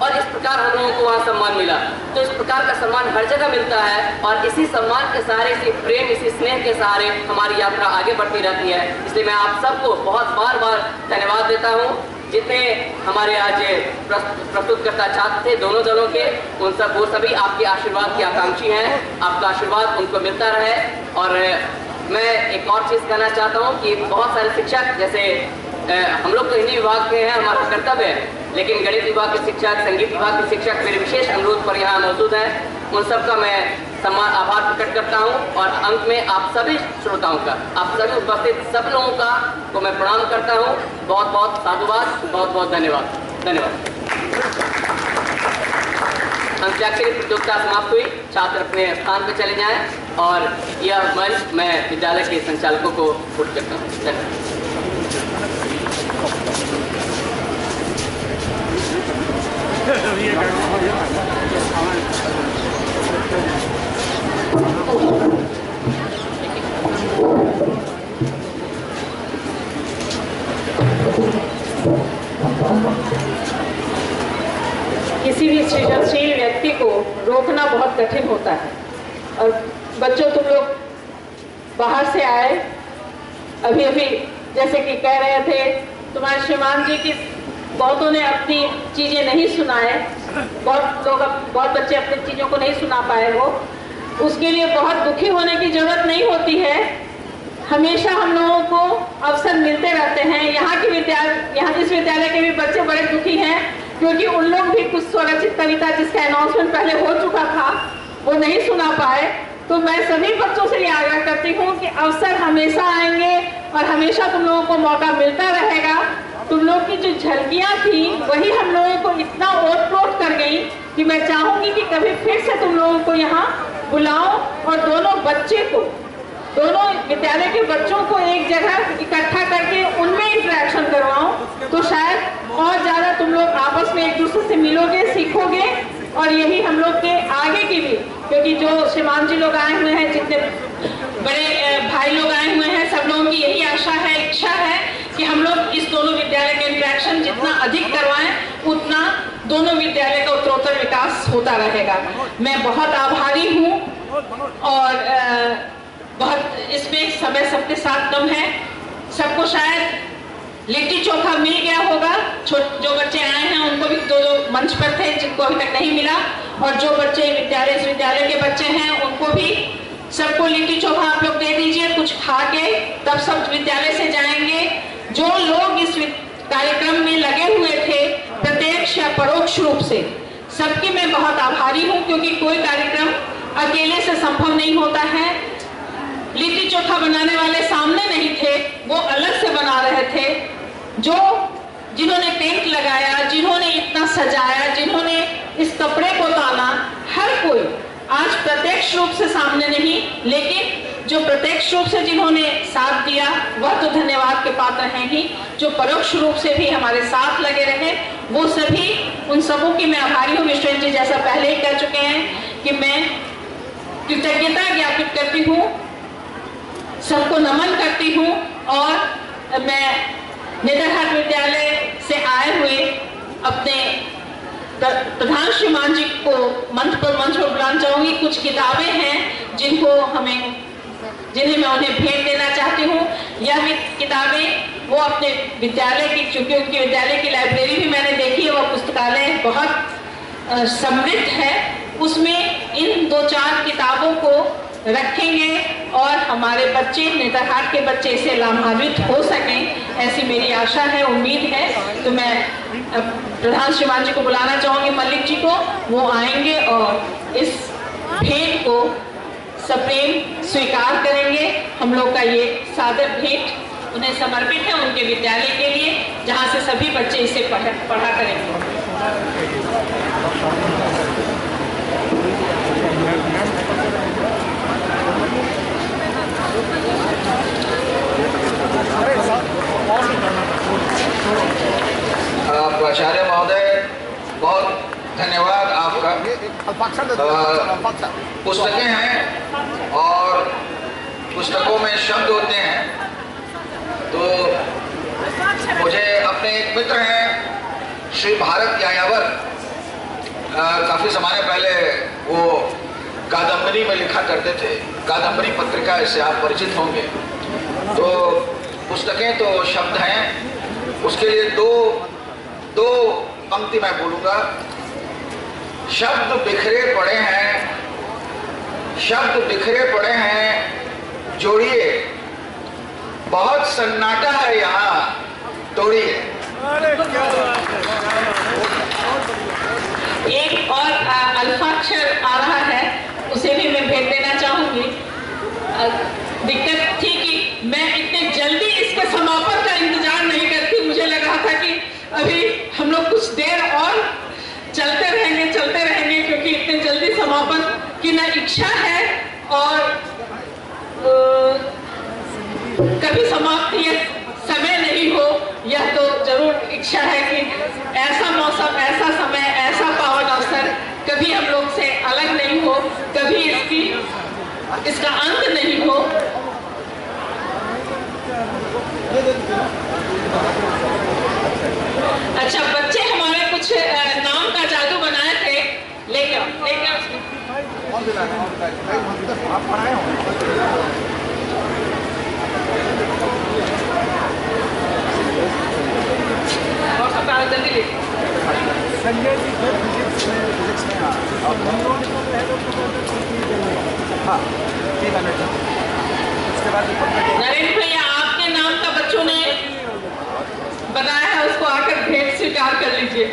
और इस प्रकार हम लोगों को वहाँ सम्मान मिला। तो इस प्रकार का सम्मान हर जगह मिलता है और इसी सम्मान के सहारे, इसी प्रेम, इसी स्नेह के सहारे हमारी यात्रा आगे बढ़ती रहती है। इसलिए मैं आप सबको बहुत बार धन्यवाद देता हूँ। जितने हमारे आज प्रस्तुतकर्ता छात्र थे दोनों दलों के, वो सभी आपके आशीर्वाद के आकांक्षी हैं। आपका आशीर्वाद उनको मिलता रहे। और मैं एक और चीज़ कहना चाहता हूँ कि बहुत सारे शिक्षक, जैसे हम लोग तो हिंदी विभाग के हैं, हमारा कर्तव्य है, लेकिन गणित विभाग के शिक्षक, संगीत विभाग के शिक्षक मेरे विशेष अनुरोध पर यहाँ मौजूद हैं। उन सबका मैं सम्मान आभार प्रकट करता हूँ। और अंत में आप सभी श्रोताओं का, आप सभी उपस्थित सब लोगों का को मैं प्रणाम करता हूँ। बहुत बहुत साधुवाद, बहुत बहुत धन्यवाद। धन्यवाद। अंत्याक्षरी प्रतियोगिता समाप्त हुई। छात्र अपने स्थान पर चले जाएं और यह मंच मैं विद्यालय के संचालकों को पुट करता हूँ। धन्यवाद। किसी भी सृजनशील व्यक्ति को रोकना बहुत कठिन होता है। और बच्चों, तुम लोग बाहर से आए, अभी अभी जैसे कि कह रहे थे, तुम्हारे श्रीमान जी की बहुतों ने अपनी चीज़ें नहीं सुनाए, बहुत बच्चे अपनी चीज़ों को नहीं सुना पाए हो, उसके लिए बहुत दुखी होने की जरूरत नहीं होती है। हमेशा हम लोगों को अवसर मिलते रहते हैं। यहाँ इस विद्यालय के भी बच्चे बड़े दुखी हैं, क्योंकि उन लोग भी कुछ स्वरचित कविता जिसका अनाउंसमेंट पहले हो चुका था वो नहीं सुना पाए। तो मैं सभी बच्चों से ये आग्रह करती हूँ कि अवसर हमेशा आएंगे और हमेशा तुम लोगों को मौका मिलता रहेगा। तुम लोग की जो झलकियाँ थी वही हम लोगों को इतना ओत-प्रोत कर गई कि मैं चाहूँगी कि कभी फिर से तुम लोगों को यहाँ बुलाओ और दोनों विद्यालय के बच्चों को एक जगह इकट्ठा करके उनमें इंटरेक्शन करवाऊं, तो शायद और ज़्यादा तुम लोग आपस में एक दूसरे से मिलोगे, सीखोगे। सीखोगे और यही हम लोग के आगे की भी, क्योंकि जो श्रीमान जी लोग आए हुए हैं, जितने बड़े भाई लोग आए हुए हैं, सब लोगों की यही आशा है, इच्छा है कि हम लोग इस दोनों विद्यालय के इंटरेक्शन जितना अधिक करवाएं उतना दोनों विद्यालय का उत्तरोत्तर विकास होता रहेगा। मैं बहुत आभारी हूँ और बहुत इसमें समय सबके साथ कम है। सबको शायद लिट्टी चोखा मिल गया होगा, जो बच्चे आए हैं उनको भी, जो मंच पर थे जिनको अभी तक नहीं मिला, और जो बच्चे इस विद्यालय के बच्चे हैं उनको भी सबको लिट्टी चोखा आप लोग दे दीजिए कुछ खा के, तब सब विद्यालय से जाएंगे। जो लोग इस कार्यक्रम में लगे हुए थे प्रत्यक्ष या परोक्ष रूप से, सबकी मैं बहुत आभारी हूँ, क्योंकि कोई कार्यक्रम अकेले से संभव नहीं होता है। लिट्टी चोखा बनाने वाले सामने नहीं थे, वो अलग से बना रहे थे। जिन्होंने टेंट लगाया, जिन्होंने इतना सजाया, जिन्होंने इस कपड़े को ताना, हर कोई आज प्रत्यक्ष रूप से सामने नहीं, लेकिन जो प्रत्यक्ष रूप से जिन्होंने साथ दिया वह तो धन्यवाद के पात्र हैं ही, जो परोक्ष रूप से भी हमारे साथ लगे रहे वो सभी, उन सबों की मैं आभारी हूँ। विश्वेश जी जैसा पहले ही कह चुके हैं कि मैं कृतज्ञता ज्ञापित करती हूँ, सबको नमन करती हूँ। और मैं नेतरहाट विद्यालय से आए हुए अपने प्रधान श्रीमान जी को मंच पर बुलाना चाहूंगी। कुछ किताबें हैं जिन्हें मैं उन्हें भेंट देना चाहती हूँ। यह किताबें वो अपने विद्यालय की, चूंकि उनकी विद्यालय की लाइब्रेरी भी मैंने देखी है, वह पुस्तकालय बहुत समृद्ध है, उसमें इन 2-4 किताबों को रखेंगे और हमारे बच्चे, नेतरहाट के बच्चे इससे लाभान्वित हो सकें, ऐसी मेरी आशा है, उम्मीद है। तो मैं प्रधान श्रीमान जी को बुलाना चाहूंगी, मल्लिक जी को, वो आएंगे और इस भेंट को सप्रेम स्वीकार करेंगे। हम लोग का ये सादर भेंट उन्हें समर्पित है उनके विद्यालय के लिए, जहाँ से सभी बच्चे इसे पढ़ा करेंगे। प्राचार्य महोदय, बहुत धन्यवाद आपका। पुस्तकें हैं और पुस्तकों में शब्द होते हैं, तो मुझे अपने एक मित्र हैं श्री भारत यायावर, काफ़ी समय पहले वो कादम्बरी में लिखा करते थे, कादम्बरी पत्रिका, इससे आप परिचित होंगे। तो पुस्तकें तो शब्द हैं, उसके लिए दो पंक्ति मैं बोलूँगा। शब्द बिखरे पड़े हैं, शब्द बिखरे पड़े हैं, जोड़िए, बहुत सन्नाटा है यहाँ, तोड़िए। एक और अल्फाक्षर आ रहा है, उसे भी मैं भेंट देना चाहूंगी। दिक्कत थी कि मैं इतने जल्दी इसके समापन का इंतजार नहीं करती, मुझे लग रहा था कि अभी हम लोग कुछ देर और चलते रहेंगे, क्योंकि इतने जल्दी समापन की न इच्छा है और कभी समाप्ति समय नहीं हो, यह तो जरूर इच्छा है कि ऐसा मौसम, ऐसा समय, ऐसा पावन अवसर कभी हम लोग से अलग नहीं हो, कभी इसका अंत नहीं हो। अच्छा, बच्चे हमारे कुछ नाम का जादू बनाए थे, लेके जल्दी ले। संजय जी फिजिक्स में हाँ, नरेंद्र भैया, आपके नाम का बच्चों ने बनाया है, उसको आकर भेंट स्वीकार कर लीजिए।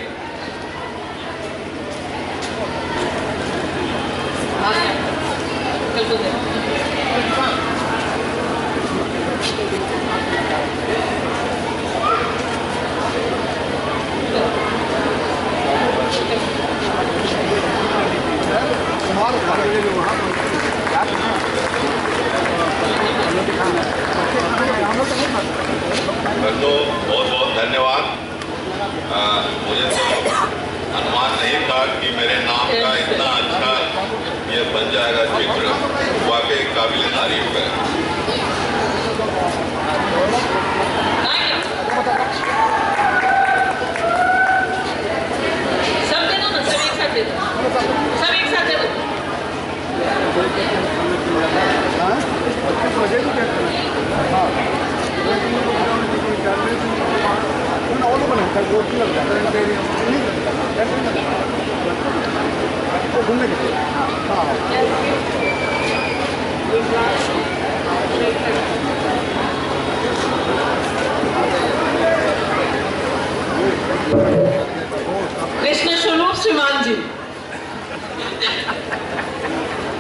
कृष्ण स्वरूप श्रीमान जी।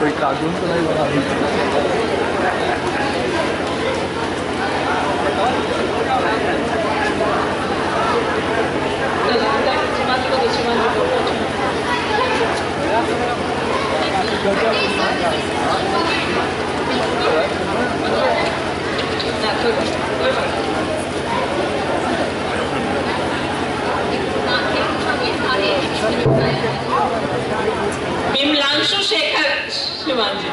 कोई कार्टून तो नहीं बना विमलांशु शेखर श्रीमान जी।